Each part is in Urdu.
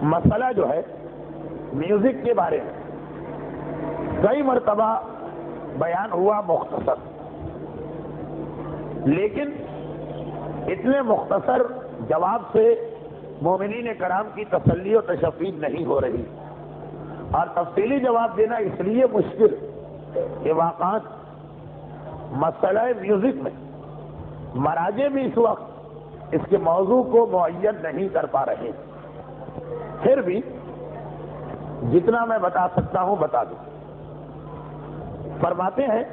مسئلہ جو ہے میوزک کے بارے میں کئی مرتبہ بیان ہوا مختصر، لیکن اتنے مختصر جواب سے مومنین کرام کی تسلی و تشفی نہیں ہو رہی، اور تفصیلی جواب دینا اس لیے مشکل کہ واقعات مسئلہ میوزک میں مراجع بھی اس وقت اس کے موضوع کو معین نہیں کر پا رہے، پھر بھی جتنا میں بتا سکتا ہوں بتا دوں۔ فرماتے ہیں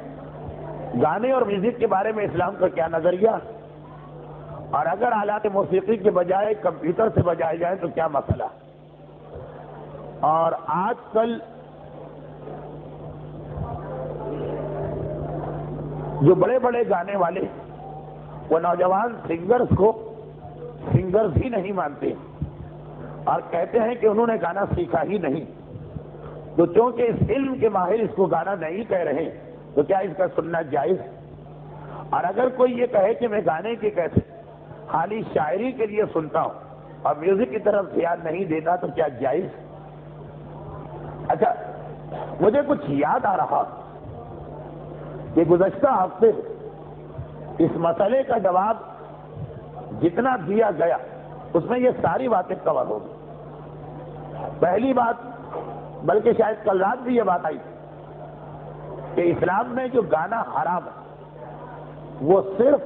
گانے اور میوزک کے بارے میں اسلام کا کیا نظریہ، اور اگر آلات موسیقی کے بجائے کمپیوٹر سے بجائے جائے تو کیا مسئلہ۔ اور آج کل جو بڑے بڑے گانے والے وہ نوجوان سنگرز کو سنگرز ہی نہیں مانتے اور کہتے ہیں کہ انہوں نے گانا سیکھا ہی نہیں، تو چونکہ اس علم کے ماہر اس کو گانا نہیں کہہ رہے تو کیا اس کا سننا جائز ہے؟ اور اگر کوئی یہ کہے کہ میں گانے کے کیسے خالی شاعری کے لیے سنتا ہوں اور میوزک کی طرف دھیان نہیں دیتا تو کیا جائز؟ اچھا، مجھے کچھ یاد آ رہا کہ گزشتہ ہفتے اس مسئلے کا جواب جتنا دیا گیا اس میں یہ ساری باتیں کور ہو گئی۔ پہلی بات، بلکہ شاید کل رات بھی یہ بات آئی کہ اسلام میں جو گانا حرام ہے وہ صرف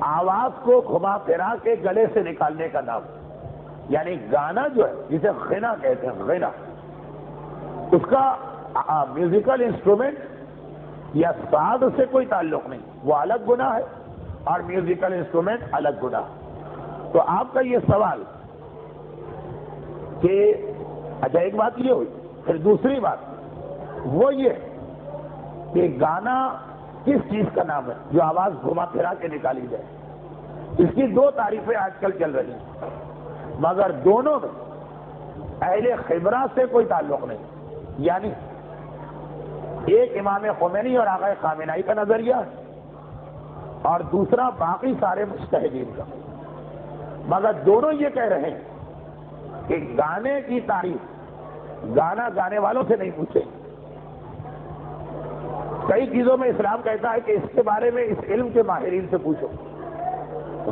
آواز کو گھما پھرا کے گلے سے نکالنے کا نام، یعنی گانا جو ہے جسے غنا کہتے ہیں، غنا، اس کا میوزیکل انسٹرومنٹ یا ساز سے کوئی تعلق نہیں، وہ الگ گناہ ہے اور میوزیکل انسٹرومنٹ الگ گناہ ہے۔ تو آپ کا یہ سوال کہ اچھا، ایک بات یہ ہوئی، پھر دوسری بات وہ یہ کہ گانا کس چیز کا نام ہے جو آواز گھما پھرا کے نکالی جائے؟ اس کی دو تعریفیں آج کل چل رہی ہیں، مگر دونوں میں اہل خبرہ سے کوئی تعلق نہیں، یعنی ایک امام خمینی اور آقا خامنائی کا نظریہ ہے اور دوسرا باقی سارے مجتہدین کا، مگر دونوں یہ کہہ رہے ہیں کہ گانے کی تعریف گانا گانے والوں سے نہیں پوچھے۔ کئی چیزوں میں اسلام کہتا ہے کہ اس کے بارے میں اس علم کے ماہرین سے پوچھو،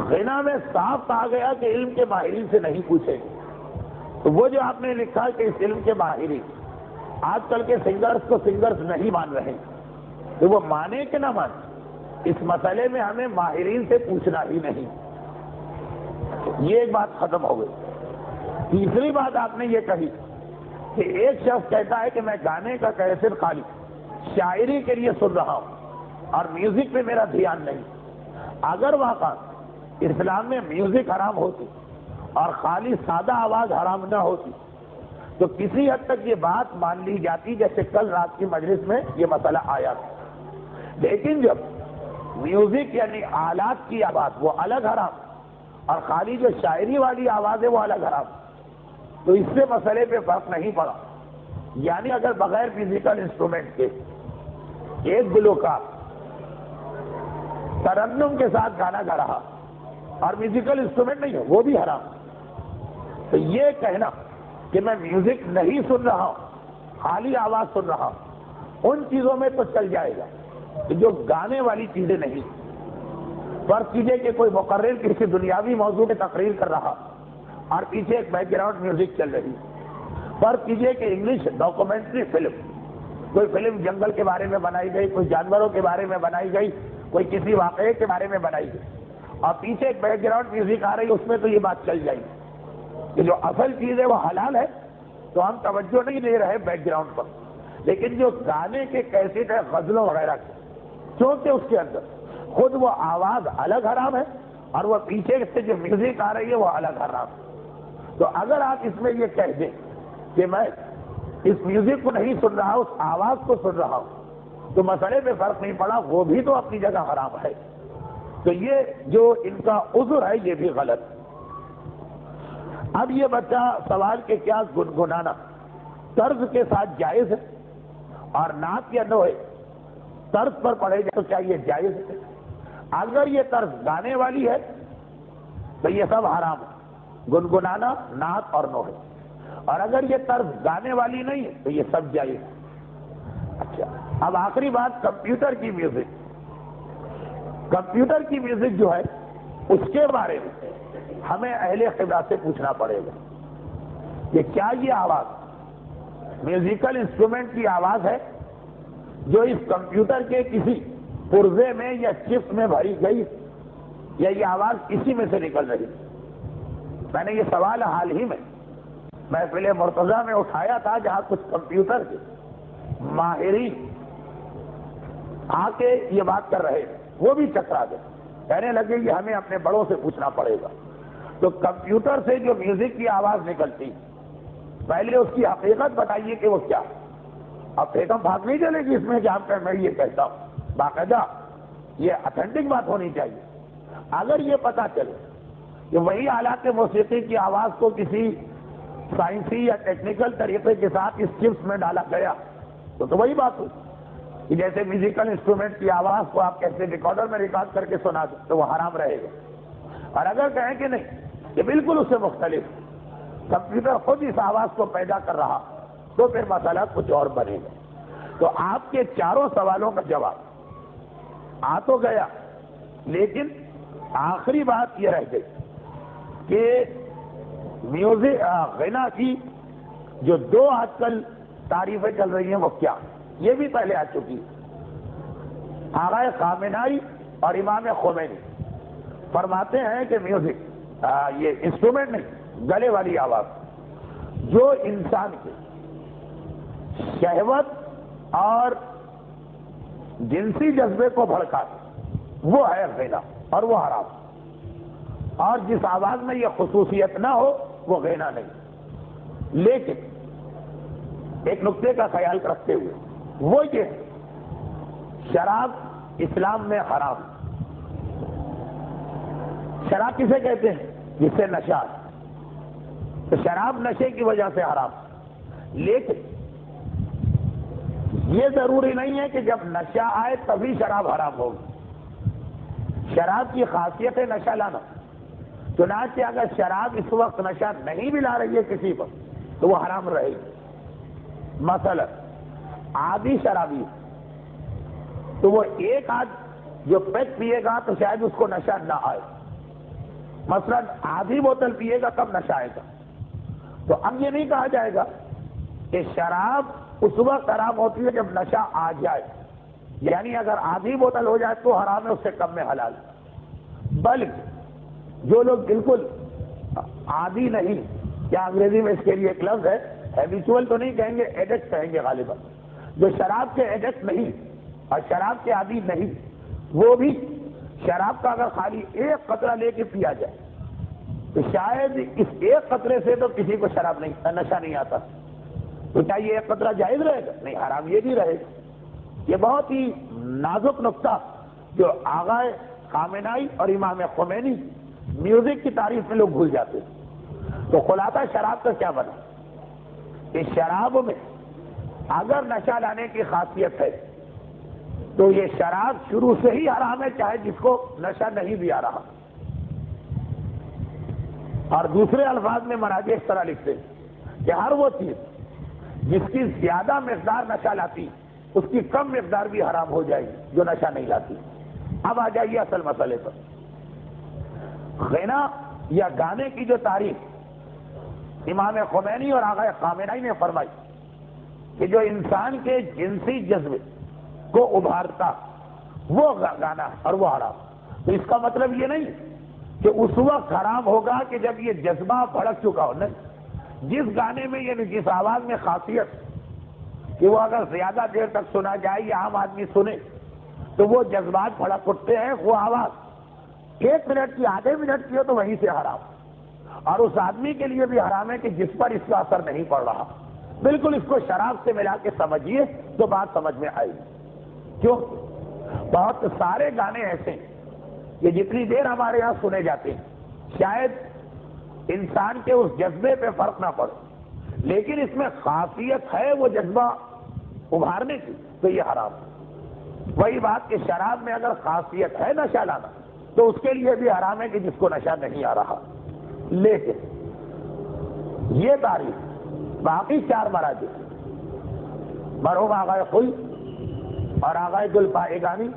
غنا میں صاف کہا گیا کہ علم کے ماہرین سے نہیں پوچھے گے۔ تو وہ جو آپ نے لکھا کہ اس علم کے ماہرین، آج کل کے سنگرز کو سنگرز نہیں مان رہے، تو وہ مانے کہ نہ مانے، اس مسئلے میں ہمیں ماہرین سے پوچھنا ہی نہیں۔ یہ ایک بات ختم ہو گئی۔ تیسری بات آپ نے یہ کہی کہ ایک شخص کہتا ہے کہ میں گانے کا کیسٹ خالی شاعری کے لیے سن رہا ہوں اور میوزک پہ میرا دھیان نہیں۔ اگر واقع اسلام میں میوزک حرام ہوتی اور خالی سادہ آواز حرام نہ ہوتی تو کسی حد تک یہ بات مان لی جاتی، جیسے کل رات کی مجلس میں یہ مسئلہ آیا تھا۔ لیکن جب میوزک یعنی آلات کی آواز وہ الگ حرام اور خالی جو شاعری والی آواز ہے وہ الگ حرام، تو اس سے مسئلے پہ فرق نہیں پڑا۔ یعنی اگر بغیر میوزیکل انسٹرومنٹ کے ایک گلوکار ترنم کے ساتھ گانا گا رہا اور میوزیکل انسٹرومنٹ نہیں ہے وہ بھی حرام، تو یہ کہنا کہ میں میوزک نہیں سن رہا ہوں خالی آواز سن رہا ہوں، ان چیزوں میں تو چل جائے گا جو گانے والی چیزیں نہیں۔ فرض کیجئے کہ کوئی مقرر کسی دنیاوی موضوع پہ تقریر کر رہا اور پیچھے ایک بیک گراؤنڈ میوزک چل رہی۔ فرض کیجئے کہ انگلش ڈاکومنٹری فلم، کوئی فلم جنگل کے بارے میں بنائی گئی، کوئی جانوروں کے بارے میں بنائی گئی، کوئی کسی واقعے کے بارے میں بنائی گئی، اور پیچھے ایک بیک گراؤنڈ میوزک آ رہی، اس میں تو یہ بات چل جائے گی کہ جو اصل چیز ہے وہ حلال ہے، تو ہم توجہ نہیں دے رہے بیک گراؤنڈ پر۔ لیکن جو گانے کے کیسٹ ہے غزلوں وغیرہ کے، چونکہ اس کے اندر خود وہ آواز الگ حرام ہے اور وہ پیچھے سے جو میوزک آ رہی ہے وہ الگ حرام ہے، تو اگر آپ اس میں یہ کہہ دیں کہ میں اس میوزک کو نہیں سن رہا، اس آواز کو سن رہا ہوں، تو مسئلے پہ فرق نہیں پڑا، وہ بھی تو اپنی جگہ حرام ہے۔ تو یہ جو ان کا عذر ہے یہ بھی غلط۔ اب یہ بچہ سوال کہ کیا گنگنانا طرز کے ساتھ جائز ہے اور نعت یا نوحے طرز پر پڑھے جائے تو کیا یہ جائز ہے؟ اگر یہ طرز گانے والی ہے تو یہ سب حرام ہے، گنگنانا، نعت اور نوحے، اور اگر یہ طرز گانے والی نہیں ہے تو یہ سب جائز۔ اچھا، اب آخری بات کمپیوٹر کی میوزک۔ کمپیوٹر کی میوزک جو ہے اس کے بارے میں ہمیں اہل خبرہ سے پوچھنا پڑے گا کہ کیا یہ آواز میوزیکل انسٹرومنٹ کی آواز ہے جو اس کمپیوٹر کے کسی پرزے میں یا چپ میں بھری گئی، یا یہ آواز اسی میں سے نکل رہی؟ میں نے یہ سوال حال ہی میں محفل مرتضیٰ میں اٹھایا تھا، جہاں کچھ کمپیوٹر کے ماہرین آ کے یہ بات کر رہے ہیں، وہ بھی چکرا گئے، کہنے لگے کہ ہمیں اپنے بڑوں سے پوچھنا پڑے گا۔ تو کمپیوٹر سے جو میوزک کی آواز نکلتی، پہلے اس کی حقیقت بتائیے کہ وہ کیا؟ اب پھیکم بھاگ نہیں چلے گی اس میں کہ آپ میں یہ کہتا ہوں، باقاعدہ یہ اتھینٹک بات ہونی چاہیے۔ اگر یہ پتا چلے کہ وہی آلات موسیقی کی آواز کو کسی سائنسی یا ٹیکنیکل طریقے کے ساتھ اس چپس میں ڈالا گیا تو وہی بات ہوئی کہ جیسے میوزیکل انسٹرومنٹ کی آواز کو آپ کیسے ریکارڈر میں ریکارڈ کر کے سنا دیں تو وہ حرام رہے گا۔ اور اگر کہیں کہ نہیں، یہ بالکل اس سے مختلف، کمپیوٹر خود اس آواز کو پیدا کر رہا، تو پھر مسئلہ کچھ اور بنے گا۔ تو آپ کے چاروں سوالوں کا جواب آ تو گیا، لیکن آخری بات یہ رہ گئی کہ میوزک غنا کی جو دو آج کل تعریفیں چل رہی ہیں وہ کیا؟ یہ بھی پہلے آ چکی۔ آقا خامنہئی اور امام خمینی فرماتے ہیں کہ میوزک یہ انسٹرومنٹ نہیں، گلے والی آواز جو انسان کے شہوت اور جنسی جذبے کو بھڑکاتے وہ ہے غنا اور وہ حرام، اور جس آواز میں یہ خصوصیت نہ ہو وہ غنا نہیں۔ لیکن ایک نقطے کا خیال رکھتے ہوئے وہ یہ ہے، شراب اسلام میں حرام۔ شراب کسے کہتے ہیں؟ جس سے نشہ ہے، تو شراب نشے کی وجہ سے حرام۔ لیکن یہ ضروری نہیں ہے کہ جب نشہ آئے تبھی شراب حرام ہوگی۔ شراب کی خاصیت ہے نشہ لانا، چنانچہ اگر شراب اس وقت نشہ نہیں بھی لا رہی ہے کسی پر تو وہ حرام رہے گی۔ مثلا عادی شرابی تو وہ ایک آدھ جو پیک پیے گا تو شاید اس کو نشہ نہ آئے، مثلا آدھی بوتل پیے گا تب نشہ آئے گا۔ تو اب یہ نہیں کہا جائے گا کہ شراب اس وقت حرام ہوتی ہے جب نشہ آ جائے، یعنی اگر آدھی بوتل ہو جائے تو حرام ہے، اس سے کم میں حلال۔ بلکہ جو لوگ بالکل عادی نہیں، کیا انگریزی میں اس کے لیے ایک لفظ ہے، ہیبیچول تو نہیں کہیں گے، ایڈکٹ کہیں گے غالباً، جو شراب کے ایڈکٹ نہیں اور شراب کے عادی نہیں، وہ بھی شراب کا اگر خالی ایک قطرہ لے کے پیا جائے تو شاید اس ایک قطرے سے تو کسی کو شراب نہیں، نشہ نہیں آتا، تو کیا یہ ایک قطرہ جائز رہے گا؟ نہیں، حرام یہ بھی رہے گا۔ یہ بہت ہی نازک نقطہ جو آقا خامنہئی اور امام خمینی میوزک کی تعریف میں لوگ بھول جاتے ہیں۔ تو خلاصہ شراب کا کیا بنا؟ کہ شراب میں اگر نشہ لانے کی خاصیت ہے تو یہ شراب شروع سے ہی حرام ہے، چاہے جس کو نشہ نہیں بھی آ رہا۔ اور دوسرے الفاظ میں مراجع اس طرح لکھتے ہیں کہ ہر وہ چیز جس کی زیادہ مقدار نشہ لاتی اس کی کم مقدار بھی حرام ہو جائے گی جو نشہ نہیں لاتی۔ اب آ جائیے اصل مسئلے پر۔ غنا یا گانے کی جو تعریف امام خمینی اور آقا خامنہئی نے فرمائی کہ جو انسان کے جنسی جذبے کو ابھارتا وہ گانا اور وہ حرام، تو اس کا مطلب یہ نہیں کہ اس وقت حرام ہوگا کہ جب یہ جذبہ بھڑک چکا ہو، نہیں۔ جس گانے میں یعنی جس آواز میں خاصیت کہ وہ اگر زیادہ دیر تک سنا جائے یا عام آدمی سنے تو وہ جذبات بھڑک اٹھتے ہیں، وہ آواز 1 منٹ کی، آدھے منٹ کی ہو تو وہیں سے حرام، اور اس آدمی کے لیے بھی حرام ہے کہ جس پر اس کا اثر نہیں پڑ رہا۔ بالکل اس کو شراب سے ملا کے سمجھیے تو بات سمجھ میں آئے گی۔ کیوں؟ بہت سارے گانے ایسے ہیں کہ جتنی دیر ہمارے یہاں سنے جاتے ہیں شاید انسان کے اس جذبے پہ فرق نہ پڑے، لیکن اس میں خاصیت ہے وہ جذبہ ابھارنے کی، تو یہ حرام ہے۔ وہی بات کہ شراب میں اگر خاصیت ہے نشہ لانا تو اس کے لیے بھی حرام ہے کہ جس کو نشہ نہیں آ رہا۔ لیکن یہ تعریف. باقی 4 مراجع مرحوم آغائے خوئی اور آغائے گلپائگانی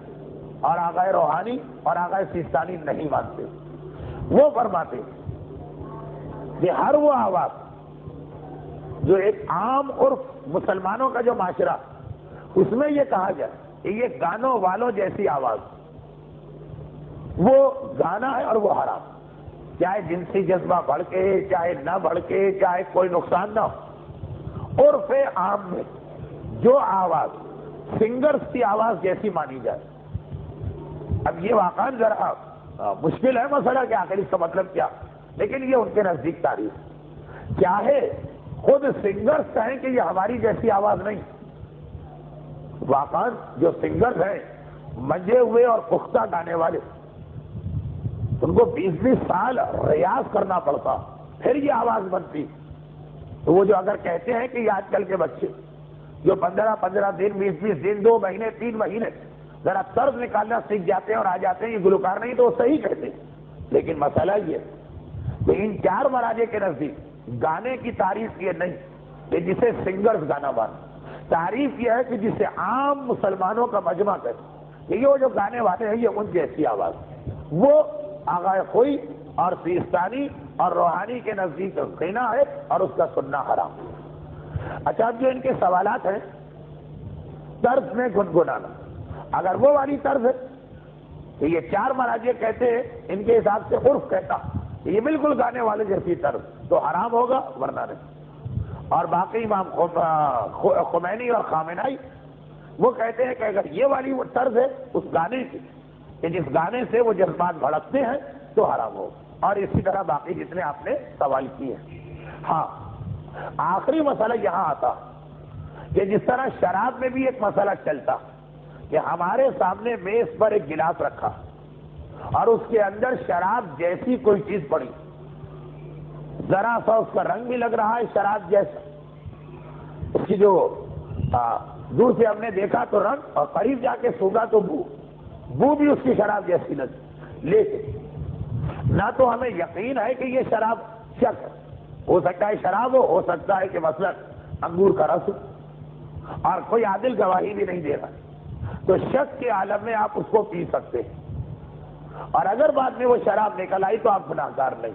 اور آغائے روحانی اور آغائے سیستانی نہیں مانتے. وہ فرماتے کہ ہر وہ آواز جو ایک عام عرف مسلمانوں کا جو معاشرہ اس میں یہ کہا جائے کہ یہ گانوں والوں جیسی آواز، وہ گانا ہے اور وہ حرام. چاہے جنسی جذبہ بڑھ کے، چاہے نہ بڑھ کے، چاہے کوئی نقصان نہ ہو، عرف عام میں جو آواز سنگرز کی آواز جیسی مانی جائے. اب یہ واقعا ذرا مشکل ہے مسئلہ کہ آخر اس کا مطلب کیا، لیکن یہ ان کے نزدیک تعریف. چاہے خود سنگرز کہیں کہ یہ ہماری جیسی آواز نہیں، واقعا جو سنگرز ہیں منجے ہوئے اور پختہ گانے والے، ان کو 20-20 سال ریاض کرنا پڑتا پھر یہ آواز بنتی. تو وہ جو اگر کہتے ہیں کہ یہ آج کل کے بچے جو 15-15 دن، 20-20 دن، 2 مہینے، 3 مہینے ذرا طرز نکالنا سیکھ جاتے ہیں اور آ جاتے ہیں یہ گلوکار نہیں، تو وہ صحیح کہتے ہیں. لیکن مسئلہ یہ کہ ان 4 مراجع کے نزدیک گانے کی تعریف یہ نہیں کہ جسے سنگرز گانا مانے. تعریف یہ ہے کہ جسے عام مسلمانوں کا مجمع کرے کہ یہ جو گانے والے ہیں یہ ان جیسی آواز. وہ آغائے خوئی اور سیستانی اور روحانی کے نزدیک غنا ہے اور اس کا سننا حرام. اچھا، اب جو ان کے سوالات ہیں طرز میں گنگنانا، اگر وہ والی طرز ہے تو یہ 4 مراجع کہتے ہیں ان کے حساب سے عرف کہتا کہ یہ بالکل گانے والے جیسی طرز تو حرام ہوگا ورنہ نہیں. اور باقی امام خمینی اور خامنائی وہ کہتے ہیں کہ اگر یہ والی وہ طرز ہے اس گانے کی کہ جس گانے سے وہ جذبات بھڑکتے ہیں تو حرام ہوگا. اور اسی طرح باقی جتنے آپ نے سوال کیے ہیں. ہاں، آخری مسئلہ یہاں آتا کہ جس طرح شراب میں بھی ایک مسئلہ چلتا کہ ہمارے سامنے میز پر ایک گلاس رکھا اور اس کے اندر شراب جیسی کوئی چیز پڑی، ذرا سا اس کا رنگ بھی لگ رہا ہے شراب جیسا، اس کی جو دور سے ہم نے دیکھا تو رنگ اور قریب جا کے سونگا تو بو بھی اس کی شراب جیسی لگی. لیکن نہ تو ہمیں یقین ہے کہ یہ شراب شک ہو سکتا ہے شراب ہو سکتا ہے کہ مثلا انگور کا رس اور کوئی عادل گواہی بھی نہیں دے رہا، تو شک کے عالم میں آپ اس کو پی سکتے ہیں. اور اگر بعد میں وہ شراب نکل آئی تو آپ گناہگار نہیں.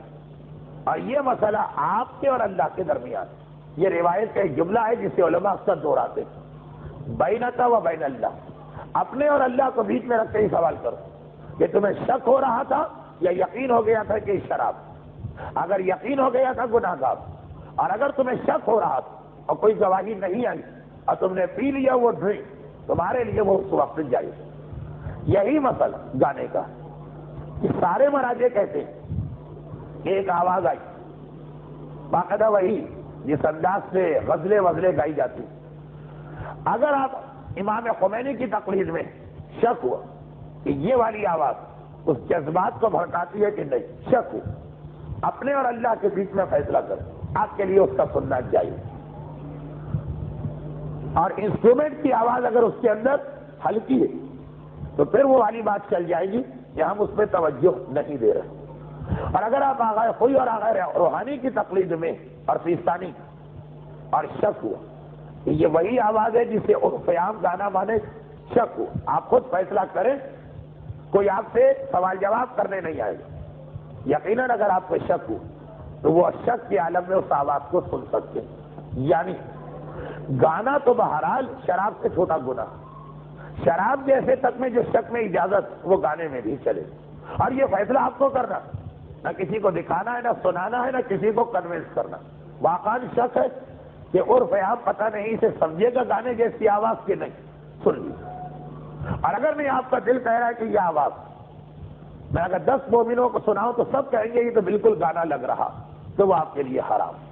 اور یہ مسئلہ آپ کے اور اللہ کے درمیان، یہ روایت کا ایک جملہ ہے جسے علماء اکثر دہراتے ہیں، بینک و بین اللہ، اپنے اور اللہ کو بیچ میں رکھ کے ہی سوال کرو کہ تمہیں شک ہو رہا تھا یا یقین ہو گیا تھا کہ شراب. اگر یقین ہو گیا تھا گناہگار، اور اگر تمہیں شک ہو رہا تھا اور کوئی گواہی نہیں آئی اور تم نے پی لیا وہ ڈرنک، تمہارے لیے وہ اس وقت جائز. یہی مسئلہ گانے کا سارے مراجع کہتے ہیں کہ ایک آواز آئی باقاعدہ وہی جس انداز سے غزلیں گائی جاتی، اگر آپ امام خمینی کی تقلید میں شک ہوا کہ یہ والی آواز اس جذبات کو بھڑکاتی ہے کہ نہیں، شک ہو، اپنے اور اللہ کے بیچ میں فیصلہ کریں، آپ کے لیے اس کا سننا چاہیے. اور انسٹرومنٹ کی آواز اگر اس کے اندر ہلکی ہے تو پھر وہ والی بات چل جائے گی کہ ہم اس پہ توجہ نہیں دے رہے. اور اگر آپ آغائے خوئی اور آغائے روحانی کی تقلید میں اور سیستانی اور شک ہوا کہ یہ وہی آواز ہے جسے عرف عام گانا مانے، شک ہو، آپ خود فیصلہ کریں، کوئی آپ سے سوال جواب کرنے نہیں آئے گا. یقیناً اگر آپ کو شک ہو تو وہ شک کے عالم میں اس آواز کو سن سکتے ہیں. یعنی گانا تو بہرحال شراب سے چھوٹا گناہ، شراب جیسے تک میں جو شک میں اجازت وہ گانے میں بھی چلے. اور یہ فیصلہ آپ کو کرنا، نہ کسی کو دکھانا ہے، نہ سنانا ہے، نہ کسی کو کنونس کرنا. واقعا شک ہے کہ عرف عام پتہ نہیں اسے سمجھے گا گانے جیسی آواز کے نہیں، سن لیجیے. اور اگر میں آپ کا دل کہہ رہا ہے کہ یہ آواز میں اگر 10 مومنوں کو سناؤں تو سب کہیں گے یہ تو بالکل گانا لگ رہا، تو وہ آپ کے لیے حرام.